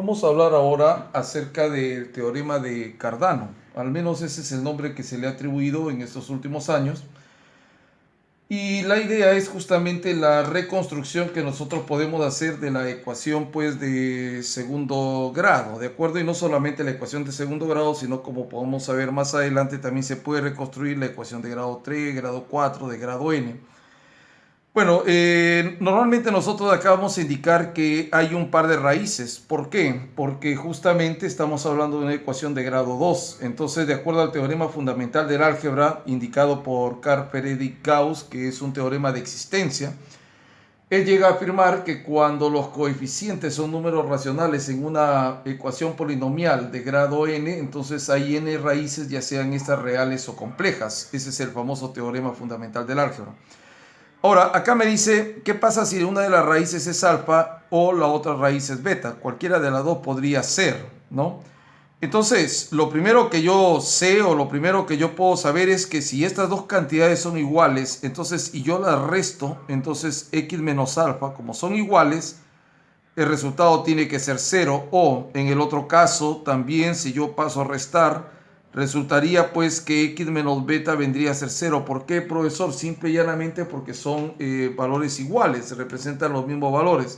Vamos a hablar ahora acerca del teorema de Cardano. Al menos ese es el nombre que se le ha atribuido en estos últimos años. Y la idea es justamente la reconstrucción que nosotros podemos hacer de la ecuación pues de segundo grado, ¿de acuerdo? Y no solamente la ecuación de segundo grado, sino como podemos ver más adelante también se puede reconstruir la ecuación de grado 3, grado 4, de grado n. Bueno, normalmente nosotros acá vamos a indicar que hay un par de raíces. ¿Por qué? Porque justamente estamos hablando de una ecuación de grado 2. Entonces, de acuerdo al teorema fundamental del álgebra, indicado por Carl Friedrich Gauss, que es un teorema de existencia, él llega a afirmar que cuando los coeficientes son números racionales en una ecuación polinomial de grado n, entonces hay n raíces, ya sean estas reales o complejas. Ese es el famoso teorema fundamental del álgebra. Ahora, acá me dice, ¿qué pasa si una de las raíces es alfa o la otra raíz es beta? Cualquiera de las dos podría ser, ¿no? Entonces, lo primero que yo sé o lo primero que yo puedo saber es que si estas dos cantidades son iguales, entonces, y yo las resto, entonces x menos alfa, como son iguales, el resultado tiene que ser cero. O, en el otro caso, también si yo paso a restar, resultaría pues que x menos beta vendría a ser cero. ¿Por qué, profesor? Simple y llanamente porque son valores iguales, representan los mismos valores.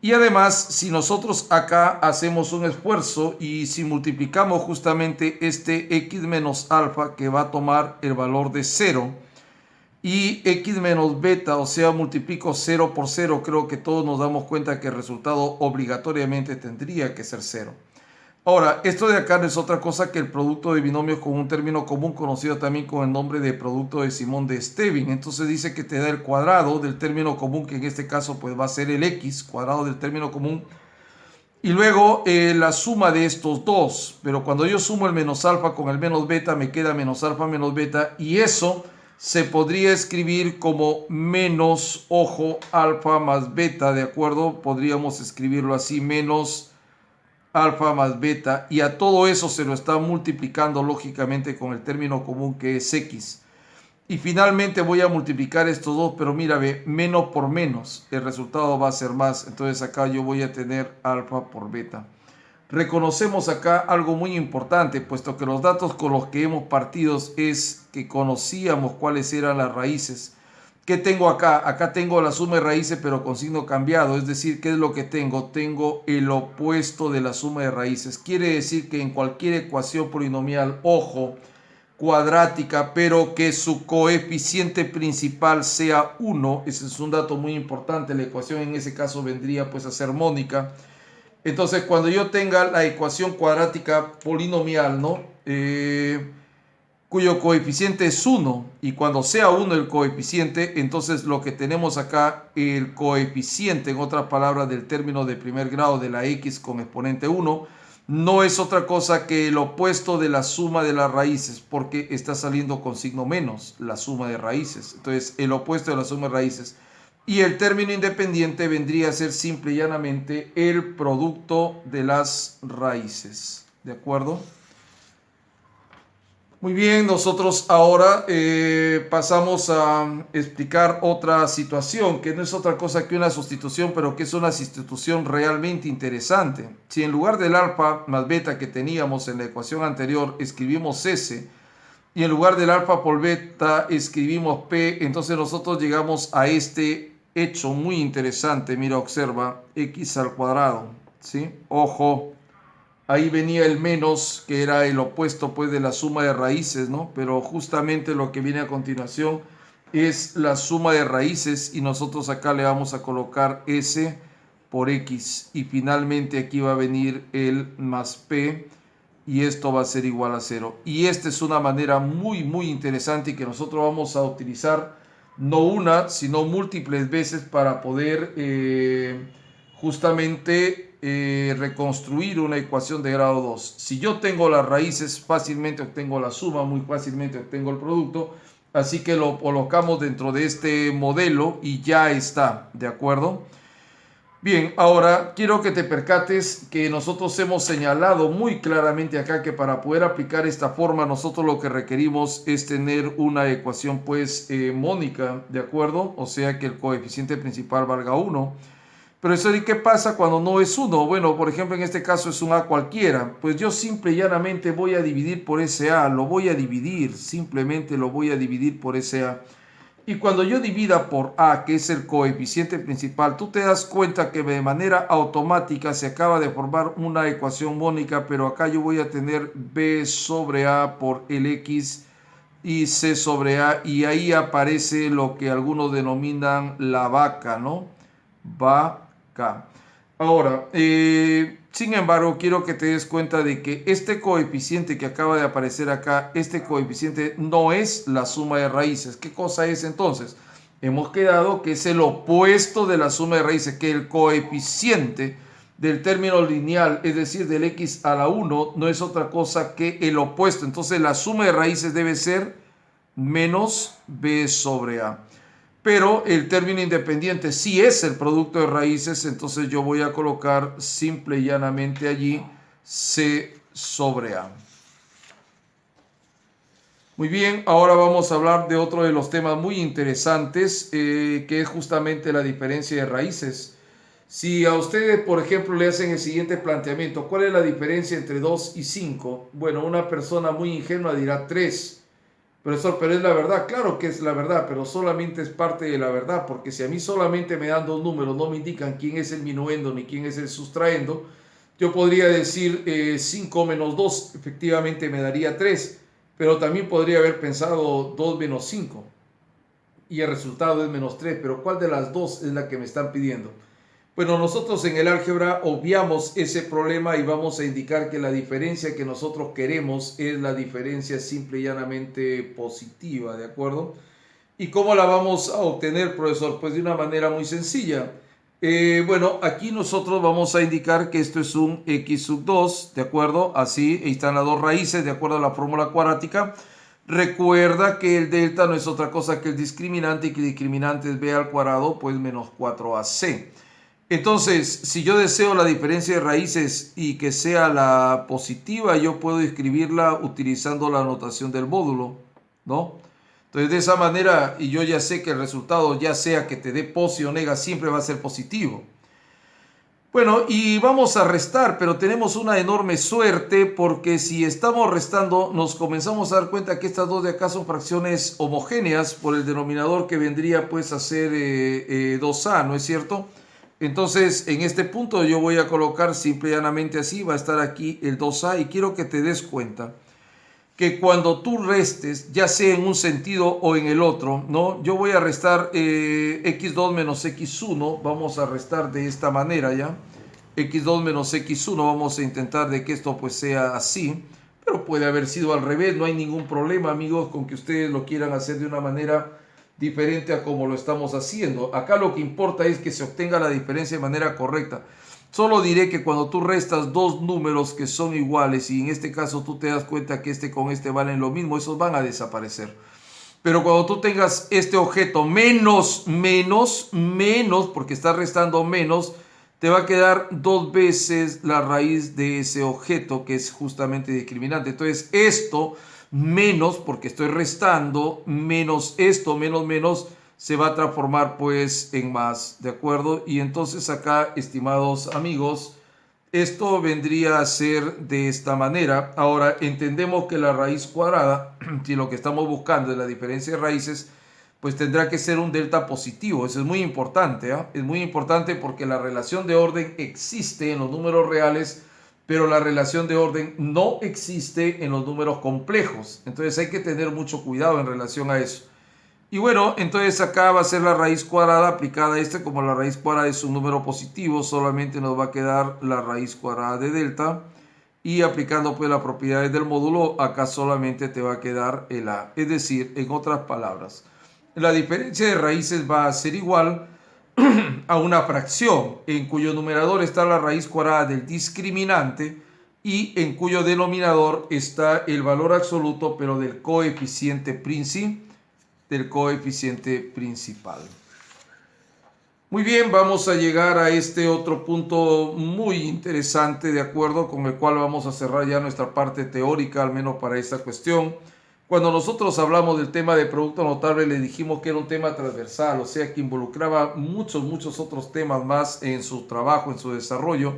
Y además, si nosotros acá hacemos un esfuerzo y si multiplicamos justamente este x menos alfa, que va a tomar el valor de cero, y x menos beta, o sea, multiplico 0 por 0, creo que todos nos damos cuenta que el resultado obligatoriamente tendría que ser 0. Ahora, esto de acá no es otra cosa que el producto de binomios con un término común conocido también con el nombre de producto de Simón de Stevin. Entonces dice que te da el cuadrado del término común, que en este caso pues va a ser el x, cuadrado del término común, y luego la suma de estos dos. Pero cuando yo sumo el menos alfa con el menos beta, me queda menos alfa menos beta, y eso se podría escribir como menos, ojo, alfa más beta, ¿de acuerdo? Podríamos escribirlo así, menos alfa más beta, y a todo eso se lo está multiplicando lógicamente con el término común que es x. Y finalmente voy a multiplicar estos dos, pero mira, ve, menos por menos, el resultado va a ser más. Entonces acá yo voy a tener alfa por beta. Reconocemos acá algo muy importante, puesto que los datos con los que hemos partido es que conocíamos cuáles eran las raíces. ¿Qué tengo acá? Acá tengo la suma de raíces, pero con signo cambiado. Es decir, ¿qué es lo que tengo? Tengo el opuesto de la suma de raíces. Quiere decir que en cualquier ecuación polinomial, ojo, cuadrática, pero que su coeficiente principal sea 1, ese es un dato muy importante. La ecuación en ese caso vendría pues a ser mónica. Entonces, cuando yo tenga la ecuación cuadrática polinomial, ¿no? Cuyo coeficiente es 1, y cuando sea 1 el coeficiente, entonces lo que tenemos acá, el coeficiente, en otras palabras, del término de primer grado de la x con exponente 1, no es otra cosa que el opuesto de la suma de las raíces, porque está saliendo con signo menos la suma de raíces. Entonces, el opuesto de la suma de raíces. Y el término independiente vendría a ser simple y llanamente el producto de las raíces. ¿De acuerdo? Muy bien, nosotros ahora pasamos a explicar otra situación, que no es otra cosa que una sustitución, pero que es una sustitución realmente interesante. Si en lugar del alfa más beta que teníamos en la ecuación anterior escribimos S, y en lugar del alfa por beta escribimos P, entonces nosotros llegamos a este hecho muy interesante. Mira, observa, x al cuadrado, ¿sí? Ojo. Ahí venía el menos, que era el opuesto pues de la suma de raíces, ¿no? Pero justamente lo que viene a continuación es la suma de raíces, y nosotros acá le vamos a colocar S por X, y finalmente aquí va a venir el más P, y esto va a ser igual a 0. Y esta es una manera muy interesante y que nosotros vamos a utilizar no una, sino múltiples veces para poder justamente reconstruir una ecuación de grado 2. Si yo tengo las raíces, fácilmente obtengo la suma, muy fácilmente obtengo el producto, así que lo colocamos dentro de este modelo y ya está, ¿de acuerdo? Bien, ahora quiero que te percates que nosotros hemos señalado muy claramente acá que para poder aplicar esta forma nosotros lo que requerimos es tener una ecuación pues mónica, ¿de acuerdo? O sea que el coeficiente principal valga 1. Profesor, ¿y qué pasa cuando no es 1? Bueno, por ejemplo, en este caso es un A cualquiera. Pues yo simple y llanamente voy a dividir por ese A. Lo voy a dividir, simplemente lo voy a dividir por ese A. Y cuando yo divida por A, que es el coeficiente principal, tú te das cuenta que de manera automática se acaba de formar una ecuación mónica, pero acá yo voy a tener B sobre A por el X y C sobre A, y ahí aparece lo que algunos denominan la vaca, ¿no? Vaca. Ahora, sin embargo, quiero que te des cuenta de que este coeficiente que acaba de aparecer acá, este coeficiente no es la suma de raíces. ¿Qué cosa es entonces? Hemos quedado que es el opuesto de la suma de raíces, que el coeficiente del término lineal, es decir, del x a la 1, no es otra cosa que el opuesto. Entonces la suma de raíces debe ser menos b sobre a. Pero el término independiente sí es el producto de raíces, entonces yo voy a colocar simple y llanamente allí c sobre a. Muy bien, ahora vamos a hablar de otro de los temas muy interesantes, que es justamente la diferencia de raíces. Si a ustedes, por ejemplo, le hacen el siguiente planteamiento, ¿cuál es la diferencia entre 2 y 5? Bueno, una persona muy ingenua dirá 3. Profesor, pero es la verdad. Claro que es la verdad, pero solamente es parte de la verdad, porque si a mí solamente me dan dos números, no me indican quién es el minuendo ni quién es el sustraendo, yo podría decir 5 menos 2, efectivamente me daría 3, pero también podría haber pensado 2 menos 5 y el resultado es menos 3, pero ¿cuál de las dos es la que me están pidiendo? Bueno, nosotros en el álgebra obviamos ese problema y vamos a indicar que la diferencia que nosotros queremos es la diferencia simple y llanamente positiva, ¿de acuerdo? ¿Y cómo la vamos a obtener, profesor? Pues de una manera muy sencilla. Bueno, aquí nosotros vamos a indicar que esto es un x sub 2, ¿de acuerdo? Así, ahí están las dos raíces, de acuerdo a la fórmula cuadrática. Recuerda que el delta no es otra cosa que el discriminante y que el discriminante es b al cuadrado, pues menos 4ac. Entonces, si yo deseo la diferencia de raíces y que sea la positiva, yo puedo escribirla utilizando la notación del módulo, ¿no? Entonces, de esa manera, y yo ya sé que el resultado, ya sea que te dé posi o nega, siempre va a ser positivo. Bueno, y vamos a restar, pero tenemos una enorme suerte porque si estamos restando, nos comenzamos a dar cuenta que estas dos de acá son fracciones homogéneas por el denominador que vendría pues a ser 2a, ¿no es cierto? Entonces, en este punto yo voy a colocar simple y llanamente así, va a estar aquí el 2a y quiero que te des cuenta que cuando tú restes, ya sea en un sentido o en el otro, ¿no? Yo voy a restar x2 menos x1, vamos a restar de esta manera, ¿ya? x2 menos x1, vamos a intentar de que esto pues sea así, pero puede haber sido al revés, no hay ningún problema, amigos, con que ustedes lo quieran hacer de una manera diferente a como lo estamos haciendo. Acá lo que importa es que se obtenga la diferencia de manera correcta. Solo diré que cuando tú restas dos números que son iguales y en este caso tú te das cuenta que este con este valen lo mismo, esos van a desaparecer. Pero cuando tú tengas este objeto menos, porque estás restando menos, te va a quedar dos veces la raíz de ese objeto que es justamente discriminante. Entonces esto menos, porque estoy restando, menos esto, menos, se va a transformar pues en más, ¿de acuerdo? Y entonces acá, estimados amigos, esto vendría a ser de esta manera. Ahora, entendemos que la raíz cuadrada, si lo que estamos buscando es la diferencia de raíces, pues tendrá que ser un delta positivo. Eso es muy importante, ¿eh? Es muy importante porque la relación de orden existe en los números reales, pero la relación de orden no existe en los números complejos. Entonces hay que tener mucho cuidado en relación a eso. Y bueno, entonces acá va a ser la raíz cuadrada aplicada a este, como la raíz cuadrada es un número positivo, solamente nos va a quedar la raíz cuadrada de delta. Y aplicando pues las propiedades del módulo, acá solamente te va a quedar el a. Es decir, en otras palabras, la diferencia de raíces va a ser igual a una fracción en cuyo numerador está la raíz cuadrada del discriminante y en cuyo denominador está el valor absoluto, pero del coeficiente principal. Muy bien, vamos a llegar a este otro punto muy interesante, de acuerdo, con el cual vamos a cerrar ya nuestra parte teórica, al menos para esta cuestión. Cuando nosotros hablamos del tema de producto notable, le dijimos que era un tema transversal, o sea, que involucraba muchos otros temas más en su trabajo, en su desarrollo.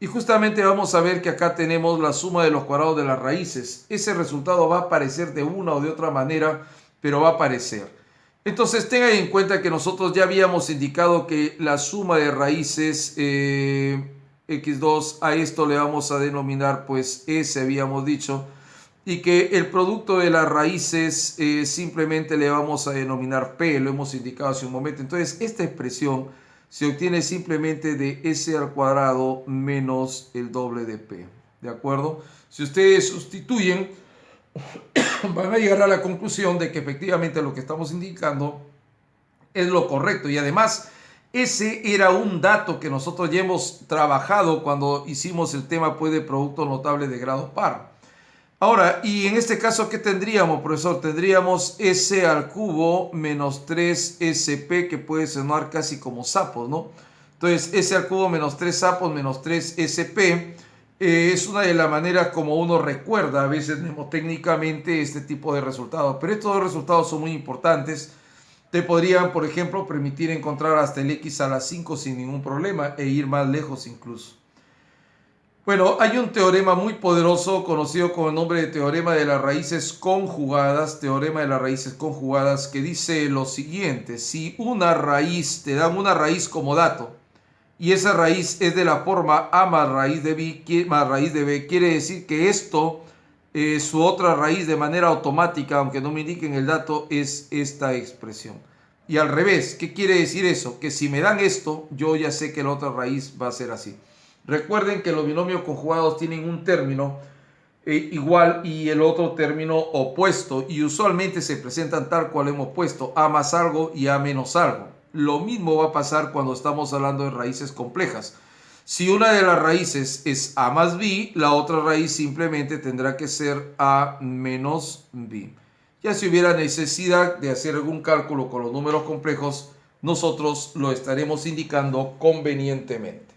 Y justamente vamos a ver que acá tenemos la suma de los cuadrados de las raíces. Ese resultado va a aparecer de una o de otra manera, pero va a aparecer. Entonces tengan en cuenta que nosotros ya habíamos indicado que la suma de raíces x2, a esto le vamos a denominar pues s, habíamos dicho, y que el producto de las raíces simplemente le vamos a denominar p, lo hemos indicado hace un momento. Entonces esta expresión se obtiene simplemente de s al cuadrado menos el doble de p, ¿de acuerdo? Si ustedes sustituyen, van a llegar a la conclusión de que efectivamente lo que estamos indicando es lo correcto. Y además, ese era un dato que nosotros ya hemos trabajado cuando hicimos el tema pues, de producto notable de grado par. Ahora, y en este caso, ¿qué tendríamos, profesor? Tendríamos s al cubo menos 3sp, que puede sonar casi como sapos, ¿no? Entonces, s al cubo menos 3 sapos menos 3sp es una de las maneras como uno recuerda a veces mnemotécnicamente este tipo de resultados. Pero estos dos resultados son muy importantes. Te podrían, por ejemplo, permitir encontrar hasta el x a la 5 sin ningún problema e ir más lejos incluso. Bueno, hay un teorema muy poderoso conocido con el nombre de teorema de las raíces conjugadas, que dice lo siguiente: si una raíz, te dan una raíz como dato, y esa raíz es de la forma a más raíz de b, quiere decir que esto, su otra raíz de manera automática, aunque no me indiquen el dato, es esta expresión. Y al revés, ¿qué quiere decir eso? Que si me dan esto, yo ya sé que la otra raíz va a ser así. Recuerden que los binomios conjugados tienen un término igual y el otro término opuesto, y usualmente se presentan tal cual hemos puesto, a más algo y a menos algo. Lo mismo va a pasar cuando estamos hablando de raíces complejas. Si una de las raíces es a más b, la otra raíz simplemente tendrá que ser a menos b. Ya si hubiera necesidad de hacer algún cálculo con los números complejos, nosotros lo estaremos indicando convenientemente.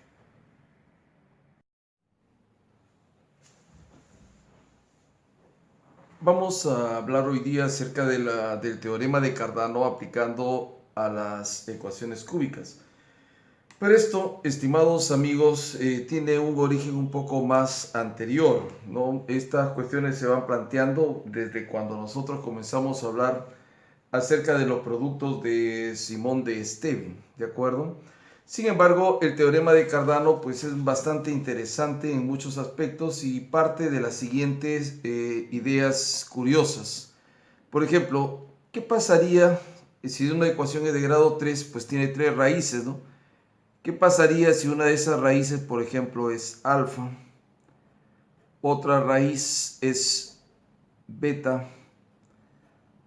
Vamos a hablar hoy día acerca del teorema de Cardano aplicando a las ecuaciones cúbicas. Pero esto, estimados amigos, tiene un origen un poco más anterior, ¿no? Estas cuestiones se van planteando desde cuando nosotros comenzamos a hablar acerca de los productos de Simón de Esteve, ¿de acuerdo? Sin embargo, el teorema de Cardano pues, es bastante interesante en muchos aspectos y parte de las siguientes ideas curiosas. Por ejemplo, ¿qué pasaría si una ecuación es de grado 3, pues tiene tres raíces, ¿no? ¿Qué pasaría si una de esas raíces, por ejemplo, es alfa, otra raíz es beta,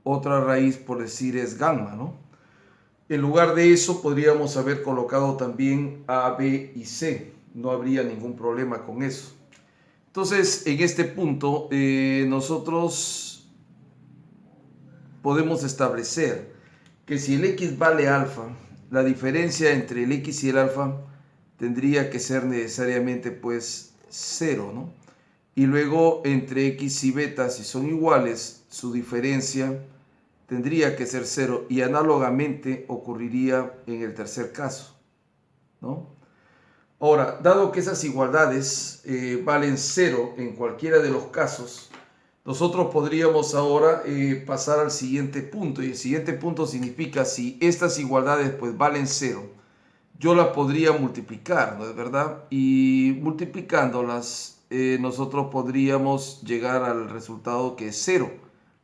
otra raíz, por decir, es gamma, ¿no? En lugar de eso, podríamos haber colocado también A, B y C. No habría ningún problema con eso. Entonces, en este punto, nosotros podemos establecer que si el X vale alfa, la diferencia entre el X y el alfa tendría que ser necesariamente pues 0, ¿no? Y luego entre X y beta, si son iguales, su diferencia tendría que ser 0 y análogamente ocurriría en el tercer caso, ¿no? Ahora, dado que esas igualdades valen 0 en cualquiera de los casos, nosotros podríamos ahora pasar al siguiente punto, y el siguiente punto significa si estas igualdades pues valen 0, yo las podría multiplicar, ¿no es verdad? Y multiplicándolas nosotros podríamos llegar al resultado que es 0,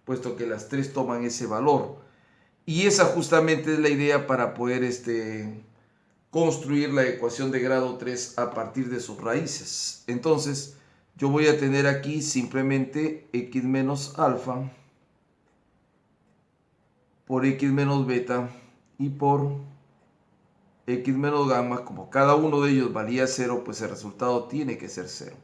puesto que las tres toman ese valor. Y esa justamente es la idea para poder construir la ecuación de grado 3 a partir de sus raíces. Entonces, yo voy a tener aquí simplemente x menos alfa por x menos beta y por x menos gamma. Como cada uno de ellos valía 0, pues el resultado tiene que ser 0.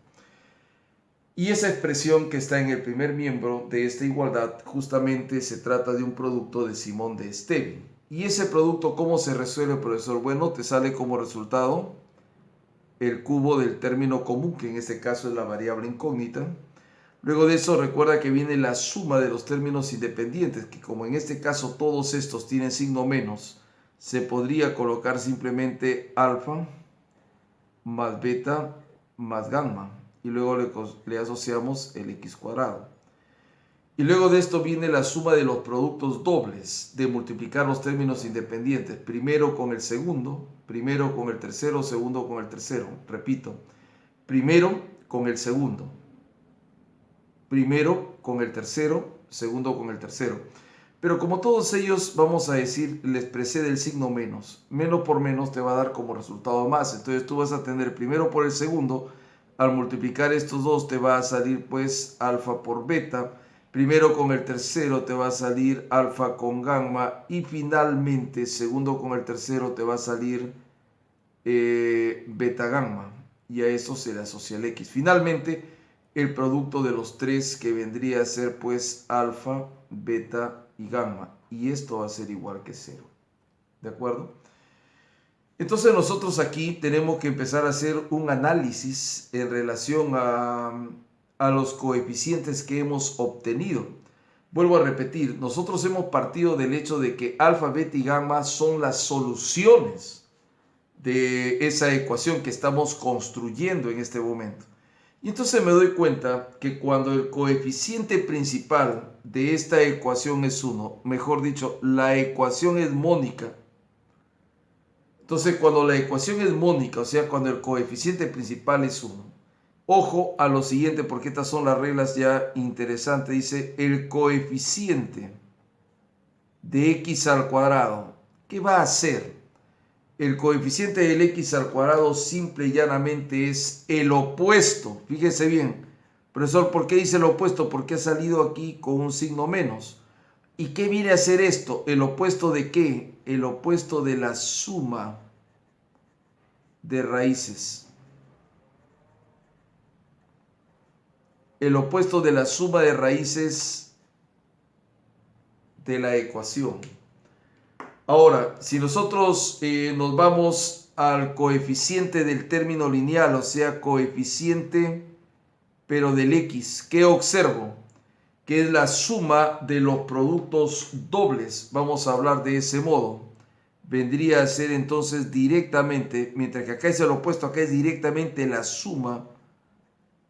Y esa expresión que está en el primer miembro de esta igualdad justamente se trata de un producto de Simón de Esteve. ¿Y ese producto cómo se resuelve, profesor? Bueno, te sale como resultado el cubo del término común, que en este caso es la variable incógnita, Luego de eso recuerda que viene la suma de los términos independientes, que como en este caso todos estos tienen signo menos, se podría colocar simplemente alfa más beta más gamma. Y luego le asociamos el x cuadrado. Y luego de esto viene la suma de los productos dobles, de multiplicar los términos independientes, primero con el segundo, primero con el tercero, segundo con el tercero. Repito, primero con el segundo, primero con el tercero, segundo con el tercero. Pero como todos ellos, vamos a decir, les precede el signo menos. Menos por menos te va a dar como resultado más. Entonces tú vas a tener primero por el segundo. Al multiplicar estos dos te va a salir pues alfa por beta. Primero con el tercero te va a salir alfa con gamma. Y finalmente, segundo con el tercero te va a salir beta gamma. Y a eso se le asocia el x. Finalmente, el producto de los tres que vendría a ser pues alfa, beta y gamma. Y esto va a ser igual que 0. ¿De acuerdo? Entonces nosotros aquí tenemos que empezar a hacer un análisis en relación a los coeficientes que hemos obtenido. Vuelvo a repetir, nosotros hemos partido del hecho de que alfa, beta y gamma son las soluciones de esa ecuación que estamos construyendo en este momento. Y entonces me doy cuenta que cuando el coeficiente principal de esta ecuación es 1, mejor dicho, la ecuación es mónica. Entonces cuando la ecuación es mónica, o sea, cuando el coeficiente principal es 1, ojo a lo siguiente porque estas son las reglas ya interesantes. Dice el coeficiente de x al cuadrado. ¿Qué va a hacer? El coeficiente del x al cuadrado simple y llanamente es el opuesto. Fíjese bien, profesor, ¿por qué dice el opuesto? Porque ha salido aquí con un signo menos. ¿Y qué viene a ser esto? ¿El opuesto de qué? El opuesto de la suma de raíces. El opuesto de la suma de raíces de la ecuación. Ahora, si nosotros nos vamos al coeficiente del término lineal, o sea, coeficiente pero del x, ¿qué observo? Que es la suma de los productos dobles. Vamos a hablar de ese modo. Vendría a ser entonces directamente, mientras que acá es el opuesto, acá es directamente la suma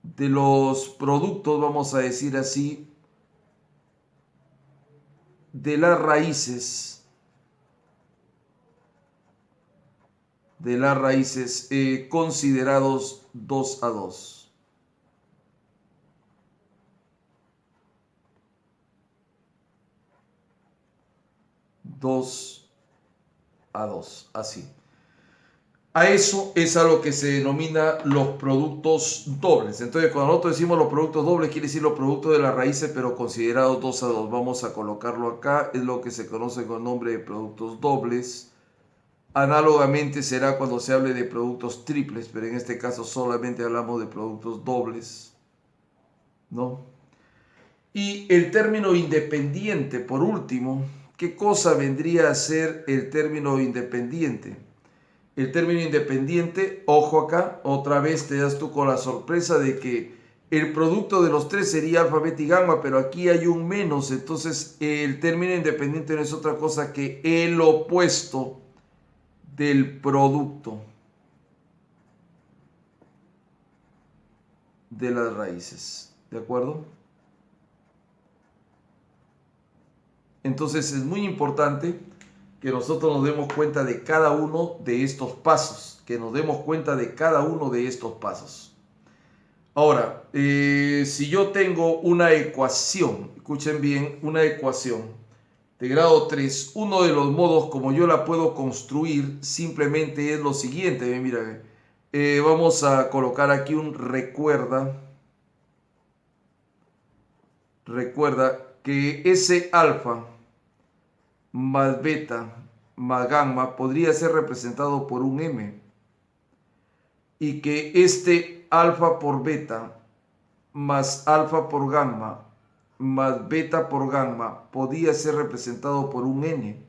de los productos, vamos a decir así, de las raíces. Considerados 2 a 2. Así. A eso es a lo que se denomina los productos dobles. Entonces, cuando nosotros decimos los productos dobles, quiere decir los productos de las raíces, pero considerados 2 a 2. Vamos a colocarlo acá. Es lo que se conoce con el nombre de productos dobles. Análogamente será cuando se hable de productos triples, pero en este caso solamente hablamos de productos dobles, ¿no? Y el término independiente, por último, ¿qué cosa vendría a ser el término independiente? El término independiente, ojo acá, otra vez te das tú con la sorpresa de que el producto de los tres sería alfa, beta y gamma, pero aquí hay un menos, entonces el término independiente no es otra cosa que el opuesto del producto de las raíces, ¿de acuerdo? Entonces es muy importante que nosotros nos demos cuenta de cada uno de estos pasos, que nos demos cuenta de cada uno de estos pasos. Ahora, si yo tengo una ecuación, escuchen bien, una ecuación de grado 3, uno de los modos como yo la puedo construir simplemente es lo siguiente. Mira, vamos a colocar aquí un recuerda que ese alfa más beta más gamma podría ser representado por un m y que este alfa por beta más alfa por gamma más beta por gamma podía ser representado por un n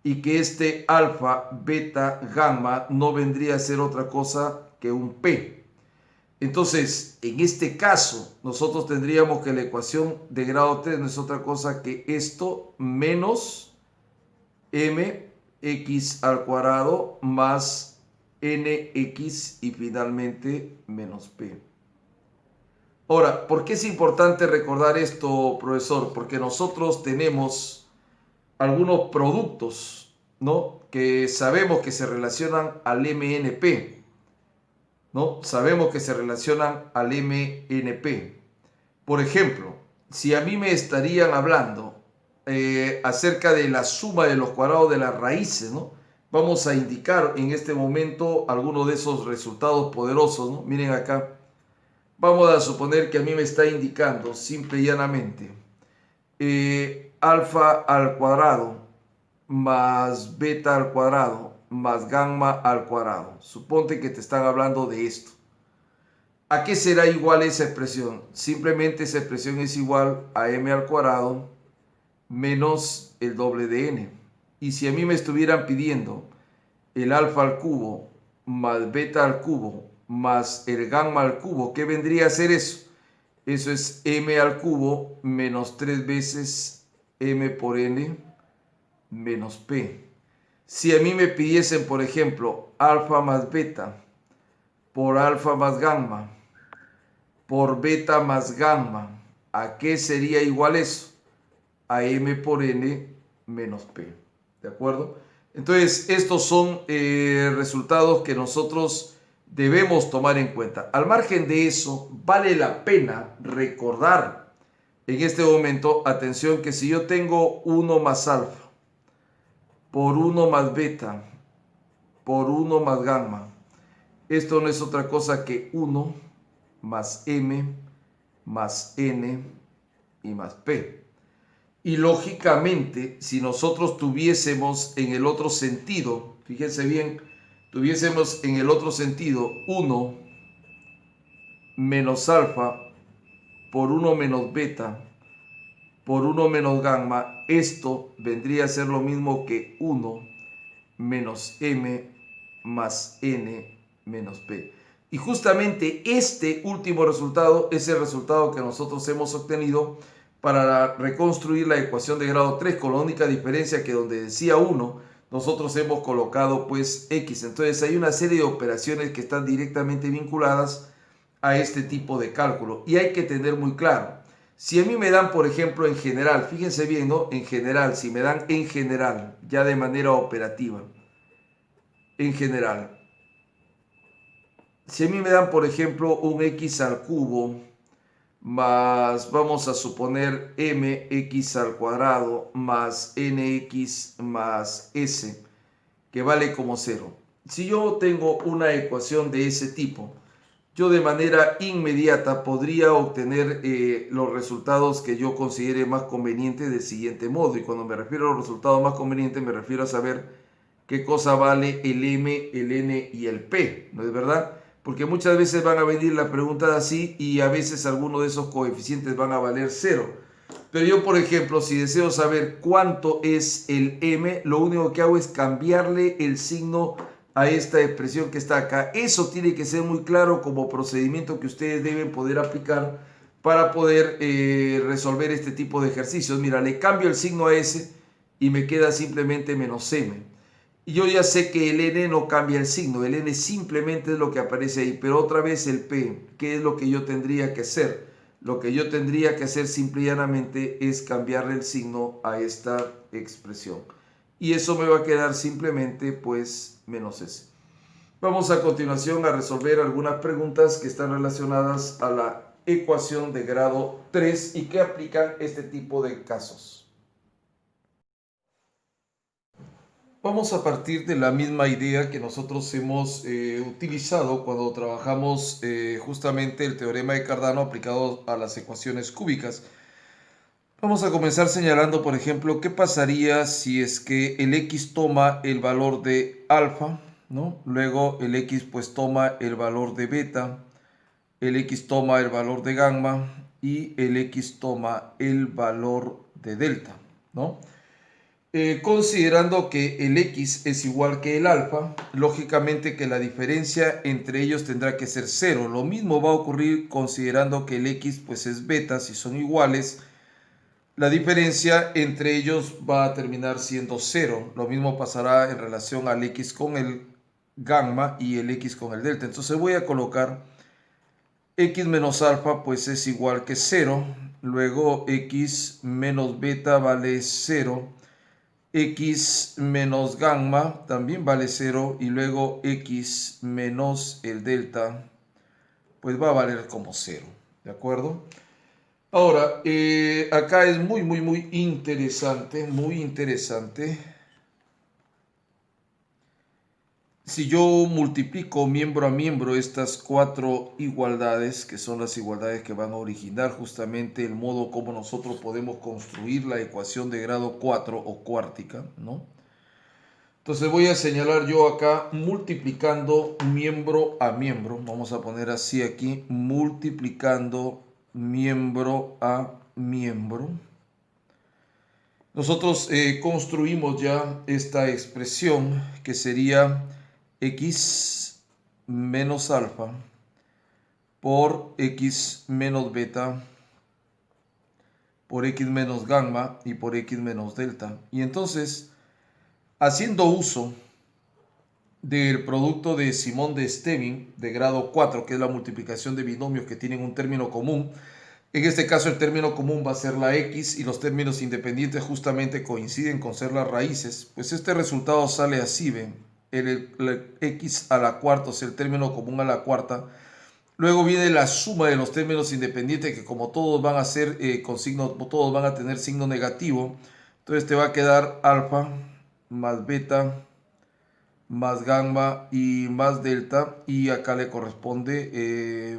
y que este alfa, beta, gamma no vendría a ser otra cosa que un p. Entonces, en este caso, nosotros tendríamos que la ecuación de grado 3 no es otra cosa que esto menos mx al cuadrado más nx y finalmente menos p. Ahora, ¿por qué es importante recordar esto, profesor? Porque nosotros tenemos algunos productos, ¿no? Que sabemos que se relacionan al MNP, ¿no? Sabemos que se relacionan al MNP. Por ejemplo, si a mí me estarían hablando acerca de la suma de los cuadrados de las raíces, ¿no? Vamos a indicar en este momento algunos de esos resultados poderosos, ¿no? Miren acá. Vamos a suponer que a mí me está indicando simple y llanamente alfa al cuadrado más beta al cuadrado más gamma al cuadrado. Suponte que te están hablando de esto. ¿A qué será igual esa expresión? Simplemente esa expresión es igual a m al cuadrado menos el doble de n. Y si a mí me estuvieran pidiendo el alfa al cubo más beta al cubo más el gamma al cubo, ¿qué vendría a ser eso? Eso es m al cubo menos 3 veces m por n menos p. Si a mí me pidiesen, por ejemplo, alfa más beta por alfa más gamma por beta más gamma, ¿a qué sería igual eso? A m por n menos p. ¿De acuerdo? Entonces, estos son resultados que nosotros debemos tomar en cuenta. Al margen de eso, vale la pena recordar en este momento, atención, que si yo tengo 1 más alfa por 1 más beta por 1 más gamma, esto no es otra cosa que 1 más m más n y más p. Y lógicamente, si nosotros tuviésemos en el otro sentido, fíjense bien, tuviésemos en el otro sentido 1 menos alfa por 1 menos beta por 1 menos gamma, esto vendría a ser lo mismo que 1 menos m más n menos p. Y justamente este último resultado es el resultado que nosotros hemos obtenido para reconstruir la ecuación de grado 3, con la única diferencia que donde decía 1, nosotros hemos colocado pues x. Entonces hay una serie de operaciones que están directamente vinculadas a este tipo de cálculo. Y hay que tener muy claro, si a mí me dan, por ejemplo, en general, fíjense bien, ¿no? En general, si me dan en general, ya de manera operativa, en general, si a mí me dan, por ejemplo, un x al cubo más, vamos a suponer, mx al cuadrado más nx más s, que vale como 0. Si yo tengo una ecuación de ese tipo, yo de manera inmediata podría obtener los resultados que yo considere más convenientes del siguiente modo. Y cuando me refiero a los resultados más convenientes, me refiero a saber qué cosa vale el m, el n y el p, ¿no es verdad? Porque muchas veces van a venir las preguntas así y a veces algunos de esos coeficientes van a valer 0. Pero yo, por ejemplo, si deseo saber cuánto es el m, lo único que hago es cambiarle el signo a esta expresión que está acá. Eso tiene que ser muy claro como procedimiento que ustedes deben poder aplicar para poder resolver este tipo de ejercicios. Mira, le cambio el signo a s y me queda simplemente menos m. Y yo ya sé que el n no cambia el signo, el n simplemente es lo que aparece ahí, pero otra vez el p, ¿qué es lo que yo tendría que hacer? Lo que yo tendría que hacer simple y llanamente es cambiarle el signo a esta expresión. Y eso me va a quedar simplemente pues menos s. Vamos a continuación a resolver algunas preguntas que están relacionadas a la ecuación de grado 3 y que aplican este tipo de casos. Vamos a partir de la misma idea que nosotros hemos utilizado cuando trabajamos justamente el teorema de Cardano aplicado a las ecuaciones cúbicas. Vamos a comenzar señalando, por ejemplo, qué pasaría si es que el x toma el valor de alfa, ¿no? Luego el x pues toma el valor de beta, el x toma el valor de gamma y el x toma el valor de delta, ¿no? Considerando que el X es igual que el alfa, lógicamente que la diferencia entre ellos tendrá que ser cero. Lo mismo va a ocurrir considerando que el X pues es beta, si son iguales. La diferencia entre ellos va a terminar siendo cero. Lo mismo pasará en relación al X con el gamma y el X con el delta. Entonces voy a colocar X menos alfa pues es igual que cero. Luego X menos beta vale cero. X menos gamma también vale 0 y luego X menos el delta pues va a valer como 0, ¿de acuerdo? Ahora, acá es muy interesante, muy interesante. Si yo multiplico miembro a miembro estas cuatro igualdades, que son las igualdades que van a originar justamente el modo como nosotros podemos construir la ecuación de grado 4 o cuártica, ¿no? Entonces voy a señalar yo acá multiplicando miembro a miembro. Vamos a poner así aquí, multiplicando miembro a miembro. Nosotros construimos ya esta expresión que sería x menos alfa por x menos beta por x menos gamma y por x menos delta. Y entonces, haciendo uso del producto de Simón de Stevin de grado 4, que es la multiplicación de binomios que tienen un término común. En este caso el término común va a ser la x y los términos independientes justamente coinciden con ser las raíces. Pues este resultado sale así, ven, el x a la cuarta, o sea, el término común a la cuarta. Luego viene la suma de los términos independientes que como todos van a ser con signo, todos van a tener signo negativo. Entonces te va a quedar alfa más beta más gamma y más delta, y acá le corresponde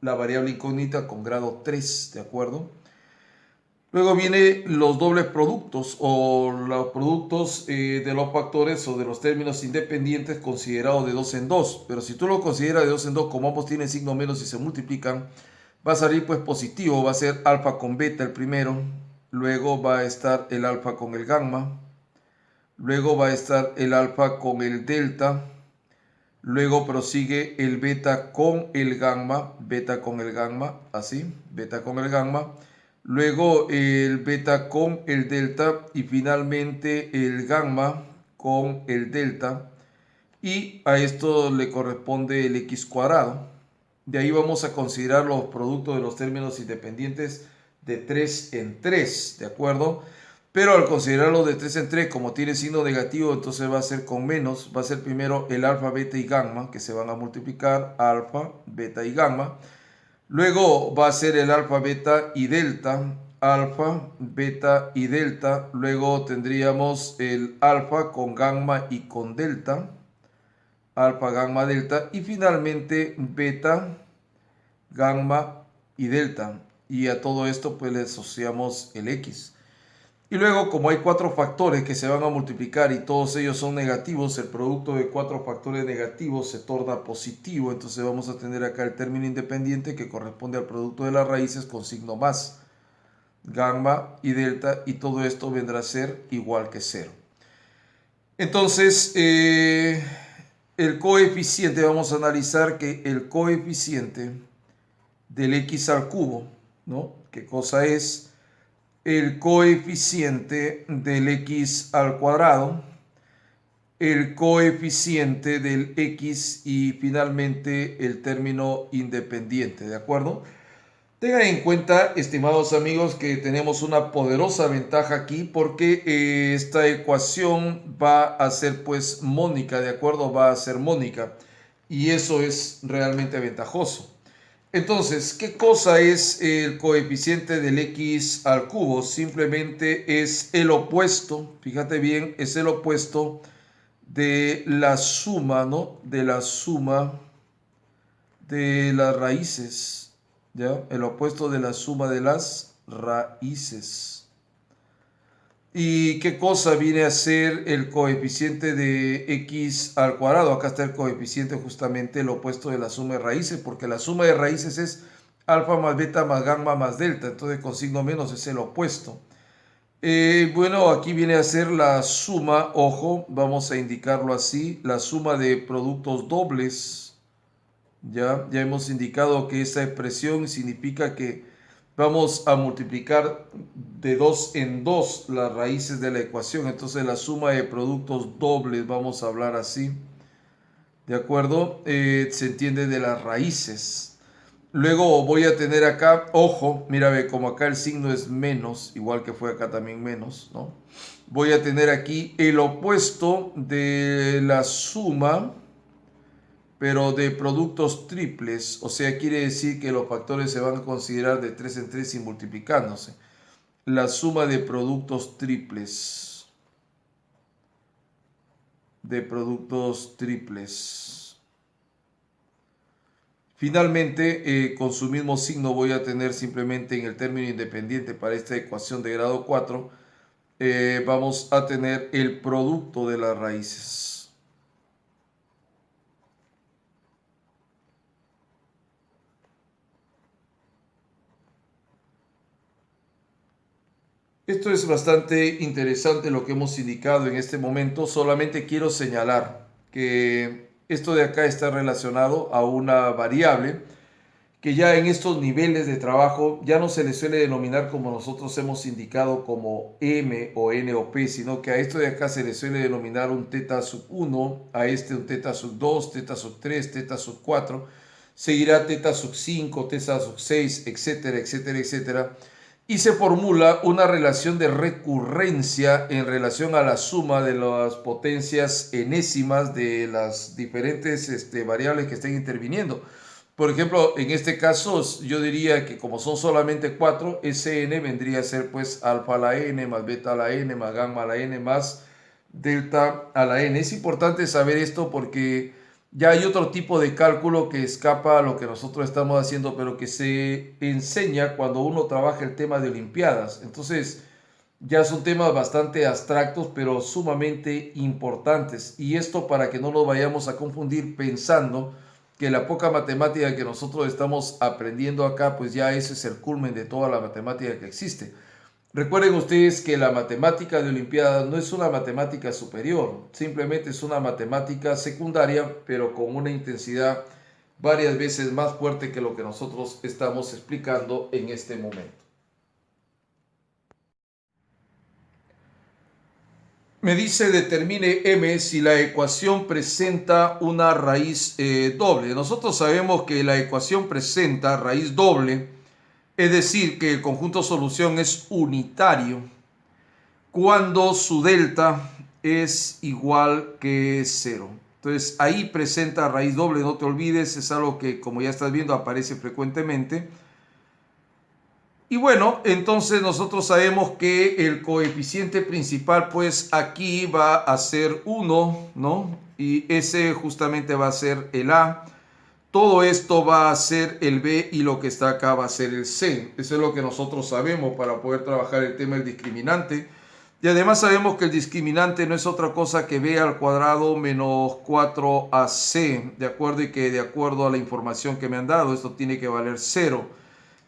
la variable incógnita con grado 3, ¿de acuerdo? Luego vienen los dobles productos o los productos de los factores o de los términos independientes considerados de 2 en 2, pero si tú lo consideras de 2 en 2, como ambos tienen signo menos y se multiplican, va a salir pues positivo, va a ser alfa con beta el primero, luego va a estar el alfa con el gamma, luego va a estar el alfa con el delta, luego prosigue el beta con el gamma, así, beta con el gamma, luego el beta con el delta y finalmente el gamma con el delta, y a esto le corresponde el x cuadrado. De ahí vamos a considerar los productos de los términos independientes de 3 en 3, ¿de acuerdo? Pero al considerarlo de 3 en 3, como tiene signo negativo, entonces va a ser con menos. Va a ser primero el alfa, beta y gamma, que se van a multiplicar, alfa, beta y gamma. Luego va a ser el alfa, beta y delta, alfa, beta y delta. Luego tendríamos el alfa con gamma y con delta, alfa, gamma, delta. Y finalmente beta, gamma y delta. Y a todo esto pues le asociamos el x. Y luego, como hay cuatro factores que se van a multiplicar y todos ellos son negativos, el producto de cuatro factores negativos se torna positivo. Entonces vamos a tener acá el término independiente que corresponde al producto de las raíces con signo más, gamma y delta, y todo esto vendrá a ser igual que 0. Entonces, el coeficiente, vamos a analizar que el coeficiente del x al cubo, ¿no? ¿Qué cosa es? El coeficiente del x al cuadrado, el coeficiente del x y finalmente el término independiente, ¿de acuerdo? Tengan en cuenta, estimados amigos, que tenemos una poderosa ventaja aquí porque esta ecuación va a ser pues mónica, ¿de acuerdo? Va a ser mónica y eso es realmente ventajoso. Entonces, ¿qué cosa es el coeficiente del x al cubo? Simplemente es el opuesto, fíjate bien, es el opuesto de la suma, ¿no? De la suma de las raíces, ¿ya? El opuesto de la suma de las raíces. ¿Y qué cosa viene a ser el coeficiente de x al cuadrado? Acá está el coeficiente, justamente el opuesto de la suma de raíces, porque la suma de raíces es alfa más beta más gamma más delta, entonces con signo menos es el opuesto. Bueno, aquí viene a ser la suma, ojo, vamos a indicarlo así, la suma de productos dobles. Ya hemos indicado que esta expresión significa que vamos a multiplicar de 2 en 2 las raíces de la ecuación. Entonces la suma de productos dobles, vamos a hablar así, ¿de acuerdo? Se entiende de las raíces. Luego voy a tener acá, ojo, mira, ve, como acá el signo es menos, igual que fue acá también menos, ¿no? Voy a tener aquí el opuesto de la suma, pero de productos triples, o sea, quiere decir que los factores se van a considerar de 3 en 3 y multiplicándose. La suma de productos triples, de productos triples. Finalmente, con su mismo signo voy a tener simplemente en el término independiente para esta ecuación de grado 4, vamos a tener el producto de las raíces. Esto es bastante interesante lo que hemos indicado en este momento. Solamente quiero señalar que esto de acá está relacionado a una variable que ya en estos niveles de trabajo ya no se le suele denominar como nosotros hemos indicado como M o N o P, sino que a esto de acá se le suele denominar un teta sub 1, a este un teta sub 2, teta sub 3, teta sub 4, seguirá teta sub 5, teta sub 6, etcétera, etcétera, etcétera. Y se formula una relación de recurrencia en relación a la suma de las potencias enésimas de las diferentes variables que estén interviniendo. Por ejemplo, en este caso yo diría que como son solamente 4, Sn vendría a ser pues alfa a la n más beta a la n más gamma a la n más delta a la n. Es importante saber esto porque ya hay otro tipo de cálculo que escapa a lo que nosotros estamos haciendo, pero que se enseña cuando uno trabaja el tema de olimpiadas. Entonces, ya son temas bastante abstractos, pero sumamente importantes. Y esto para que no nos vayamos a confundir pensando que la poca matemática que nosotros estamos aprendiendo acá, pues ya ese es el culmen de toda la matemática que existe. Recuerden ustedes que la matemática de Olimpiadas no es una matemática superior, simplemente es una matemática secundaria, pero con una intensidad varias veces más fuerte que lo que nosotros estamos explicando en este momento. Me dice determine M si la ecuación presenta una raíz doble. Nosotros sabemos que la ecuación presenta raíz doble, es decir, que el conjunto solución es unitario cuando su delta es igual que 0. Entonces ahí presenta raíz doble, no te olvides, es algo que como ya estás viendo aparece frecuentemente. Y bueno, entonces nosotros sabemos que el coeficiente principal pues aquí va a ser 1, ¿no? Y ese justamente va a ser el A. Todo esto va a ser el B y lo que está acá va a ser el C. Eso es lo que nosotros sabemos para poder trabajar el tema del discriminante. Y además sabemos que el discriminante no es otra cosa que B al cuadrado menos 4AC, ¿de acuerdo? Y que de acuerdo a la información que me han dado, esto tiene que valer 0.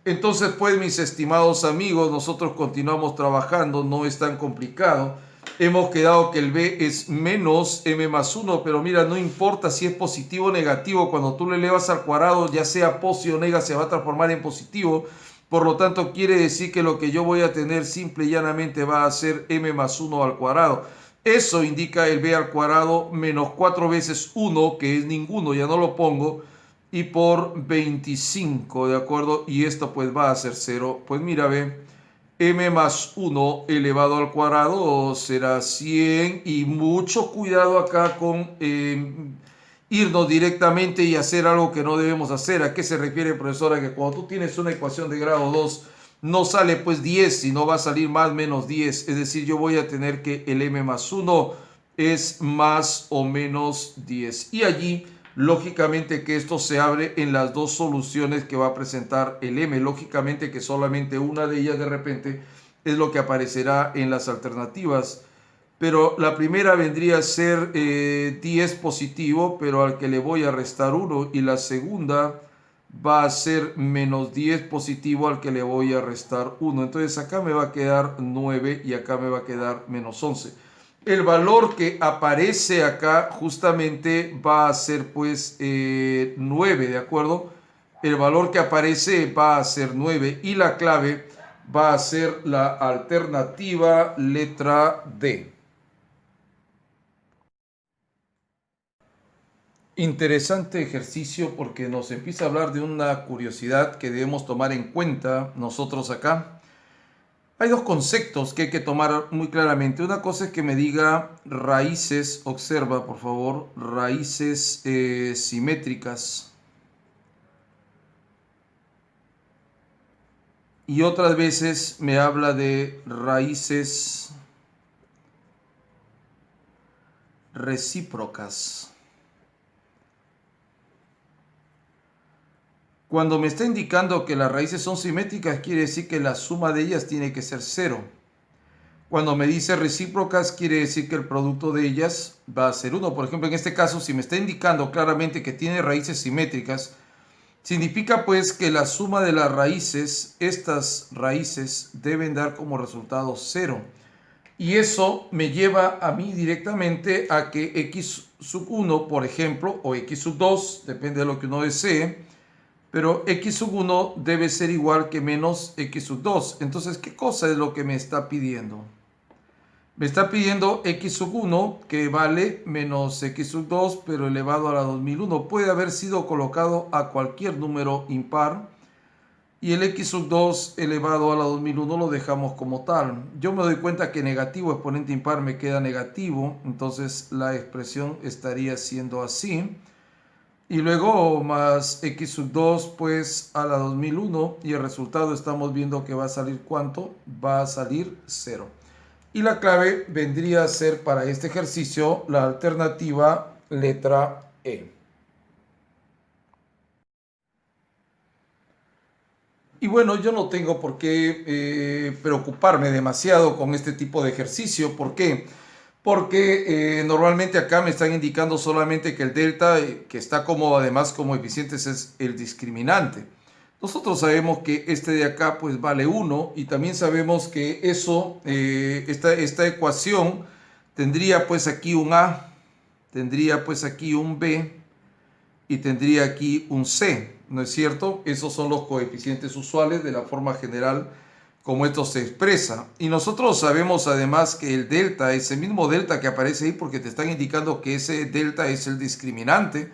Entonces, pues, mis estimados amigos, nosotros continuamos trabajando, no es tan complicado. Hemos quedado que el B es menos M más 1, pero mira, no importa si es positivo o negativo, cuando tú lo elevas al cuadrado, ya sea posi o nega, se va a transformar en positivo. Por lo tanto, quiere decir que lo que yo voy a tener simple y llanamente va a ser M más 1 al cuadrado. Eso indica el B al cuadrado menos 4 veces 1, que es ninguno, ya no lo pongo, y por 25, ¿de acuerdo? Y esto pues va a ser 0. Pues mira, ve, m más 1 elevado al cuadrado será 100. Y mucho cuidado acá con irnos directamente y hacer algo que no debemos hacer. ¿A qué se refiere, profesora? Que cuando tú tienes una ecuación de grado 2, no sale pues 10, sino va a salir más menos 10. Es decir, yo voy a tener que el m más 1 es más o menos 10. Y allí lógicamente que esto se abre en las dos soluciones que va a presentar el M. Lógicamente que solamente una de ellas de repente es lo que aparecerá en las alternativas. Pero la primera vendría a ser 10 positivo, pero al que le voy a restar 1. Y la segunda va a ser menos 10 positivo al que le voy a restar 1. Entonces acá me va a quedar 9 y acá me va a quedar menos 11. El valor que aparece acá justamente va a ser pues 9, ¿de acuerdo? El valor que aparece va a ser 9 y la clave va a ser la alternativa letra D. Interesante ejercicio porque nos empieza a hablar de una curiosidad que debemos tomar en cuenta nosotros acá. Hay dos conceptos que hay que tomar muy claramente. Una cosa es que me diga raíces, observa por favor, raíces simétricas. Y otras veces me habla de raíces recíprocas. Cuando me está indicando que las raíces son simétricas, quiere decir que la suma de ellas tiene que ser 0. Cuando me dice recíprocas, quiere decir que el producto de ellas va a ser 1. Por ejemplo, en este caso, si me está indicando claramente que tiene raíces simétricas, significa pues que la suma de las raíces, estas raíces, deben dar como resultado 0. Y eso me lleva a mí directamente a que x sub 1, por ejemplo, o x sub 2, depende de lo que uno desee, pero x sub 1 debe ser igual que menos x sub 2. Entonces, ¿qué cosa es lo que me está pidiendo? Me está pidiendo x sub 1 que vale menos x sub 2 pero elevado a la 2001. Puede haber sido colocado a cualquier número impar y el x sub 2 elevado a la 2001 lo dejamos como tal. Yo me doy cuenta que negativo exponente impar me queda negativo, entonces la expresión estaría siendo así. Y luego más x sub 2 pues a la 2001 y el resultado estamos viendo que va a salir ¿cuánto? Va a salir 0. Y la clave vendría a ser para este ejercicio la alternativa letra E. Y bueno, yo no tengo por qué preocuparme demasiado con este tipo de ejercicio. ¿Por qué? Porque normalmente acá me están indicando solamente que el delta, que está como además como eficientes, es el discriminante. Nosotros sabemos que este de acá pues vale 1 y también sabemos que eso, esta ecuación tendría pues aquí un A, tendría pues aquí un B y tendría aquí un C, ¿no es cierto? Esos son los coeficientes usuales de la forma general como esto se expresa. Y nosotros sabemos además que el delta, ese mismo delta que aparece ahí porque te están indicando que ese delta es el discriminante,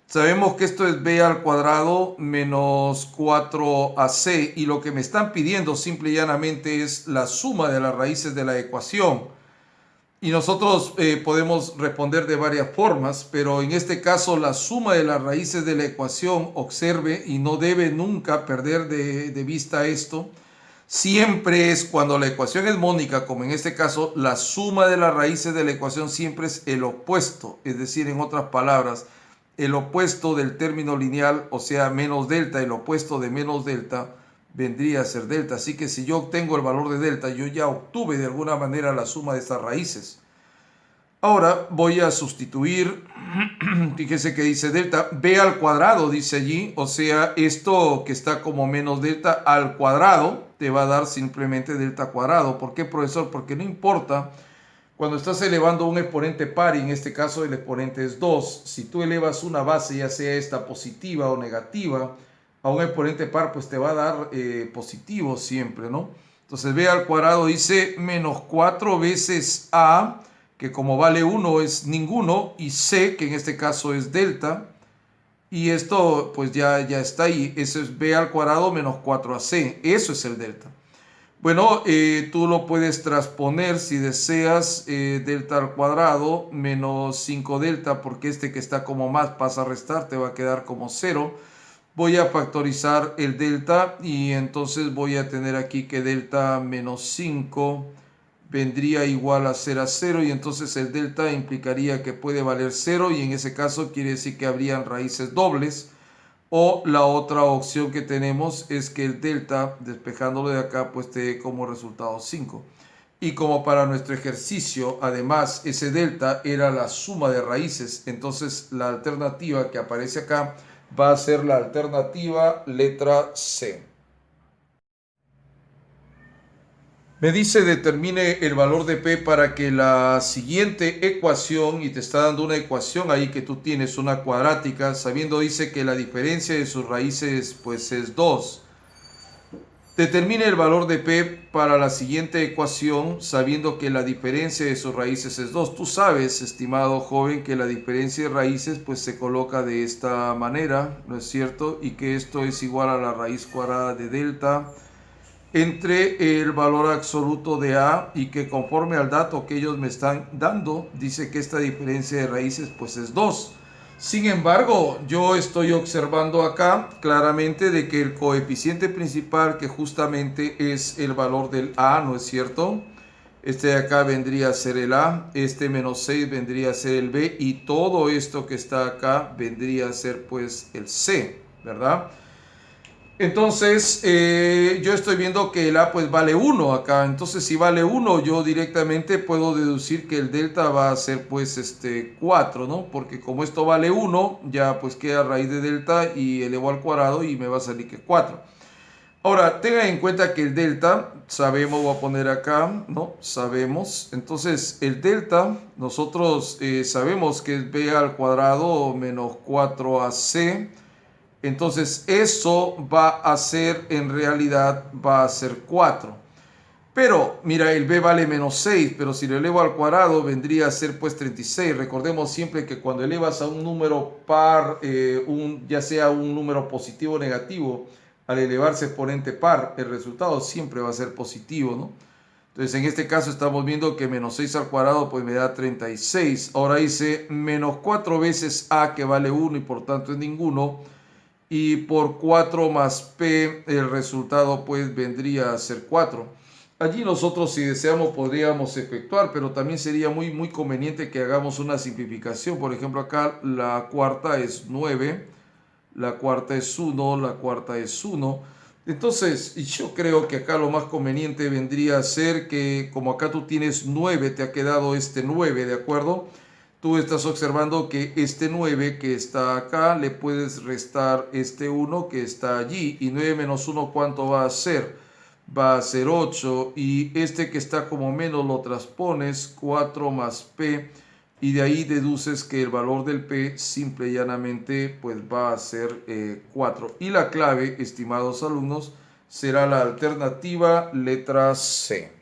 sabemos que esto es b al cuadrado menos 4ac y lo que me están pidiendo simple y llanamente es la suma de las raíces de la ecuación. Y nosotros podemos responder de varias formas, pero en este caso la suma de las raíces de la ecuación, observe y no debe nunca perder de vista esto, siempre es cuando la ecuación es mónica, como en este caso, la suma de las raíces de la ecuación siempre es el opuesto, es decir, en otras palabras, el opuesto del término lineal, o sea, menos delta, el opuesto de menos delta, vendría a ser delta. Así que si yo obtengo el valor de delta, yo ya obtuve de alguna manera la suma de estas raíces. Ahora voy a sustituir, fíjese que dice delta, b al cuadrado, dice allí, o sea, esto que está como menos delta al cuadrado, te va a dar simplemente delta cuadrado. ¿Por qué, profesor? Porque no importa, cuando estás elevando un exponente par, y en este caso el exponente es 2, si tú elevas una base, ya sea esta positiva o negativa, a un exponente par, pues te va a dar positivo siempre, ¿no? Entonces b al cuadrado dice menos 4 veces a, que como vale 1 es ninguno, y c, que en este caso es delta, y esto pues ya está ahí, eso es b al cuadrado menos 4ac, eso es el delta. Bueno, tú lo puedes transponer si deseas, delta al cuadrado menos 5 delta, porque este que está como más pasa a restar, te va a quedar como 0. Voy a factorizar el delta y entonces voy a tener aquí que delta menos 5 vendría igual a ser a 0 y entonces el delta implicaría que puede valer 0 y en ese caso quiere decir que habrían raíces dobles. O la otra opción que tenemos es que el delta, despejándolo de acá, pues te dé como resultado 5. Y como para nuestro ejercicio, además, ese delta era la suma de raíces, entonces la alternativa que aparece acá va a ser la alternativa letra C. Me dice determine el valor de P para que la siguiente ecuación, y te está dando una ecuación ahí que tú tienes, una cuadrática, sabiendo dice que la diferencia de sus raíces pues es 2. Determine el valor de P para la siguiente ecuación, sabiendo que la diferencia de sus raíces es 2. Tú sabes, estimado joven, que la diferencia de raíces pues se coloca de esta manera, ¿no es cierto? Y que esto es igual a la raíz cuadrada de delta entre el valor absoluto de A, y que conforme al dato que ellos me están dando, dice que esta diferencia de raíces pues es 2. Sin embargo, yo estoy observando acá claramente de que el coeficiente principal, que justamente es el valor del A, ¿no es cierto? Este de acá vendría a ser el A, este menos 6 vendría a ser el B, y todo esto que está acá vendría a ser pues el C, ¿verdad? Entonces, yo estoy viendo que el A pues vale 1 acá. Entonces, si vale 1, yo directamente puedo deducir que el delta va a ser pues 4, ¿no? Porque como esto vale 1, ya pues queda raíz de delta y elevo al cuadrado y me va a salir que 4. Ahora, tengan en cuenta que el delta, sabemos, voy a poner acá, ¿no? Sabemos. Entonces, el delta, nosotros sabemos que es b al cuadrado menos 4ac. Entonces eso va a ser, en realidad, va a ser 4. Pero, mira, el b vale menos 6, pero si lo elevo al cuadrado vendría a ser pues 36. Recordemos siempre que cuando elevas a un número par, ya sea un número positivo o negativo, al elevarse exponente par, el resultado siempre va a ser positivo, ¿no? Entonces, en este caso estamos viendo que menos 6 al cuadrado pues me da 36. Ahora dice menos 4 veces a, que vale 1 y por tanto es ninguno, y por 4 más P el resultado pues vendría a ser 4. Allí nosotros, si deseamos, podríamos efectuar, pero también sería muy conveniente que hagamos una simplificación. Por ejemplo, acá la cuarta es 9, la cuarta es 1, la cuarta es 1. Entonces, yo creo que acá lo más conveniente vendría a ser que, como acá tú tienes 9, te ha quedado este 9, ¿de acuerdo? Tú estás observando que este 9 que está acá le puedes restar este 1 que está allí. Y 9 menos 1, ¿cuánto va a ser? Va a ser 8. Y este que está como menos lo transpones, 4 más P. Y de ahí deduces que el valor del P simple y llanamente pues va a ser 4. Y la clave, estimados alumnos, será la alternativa letra C.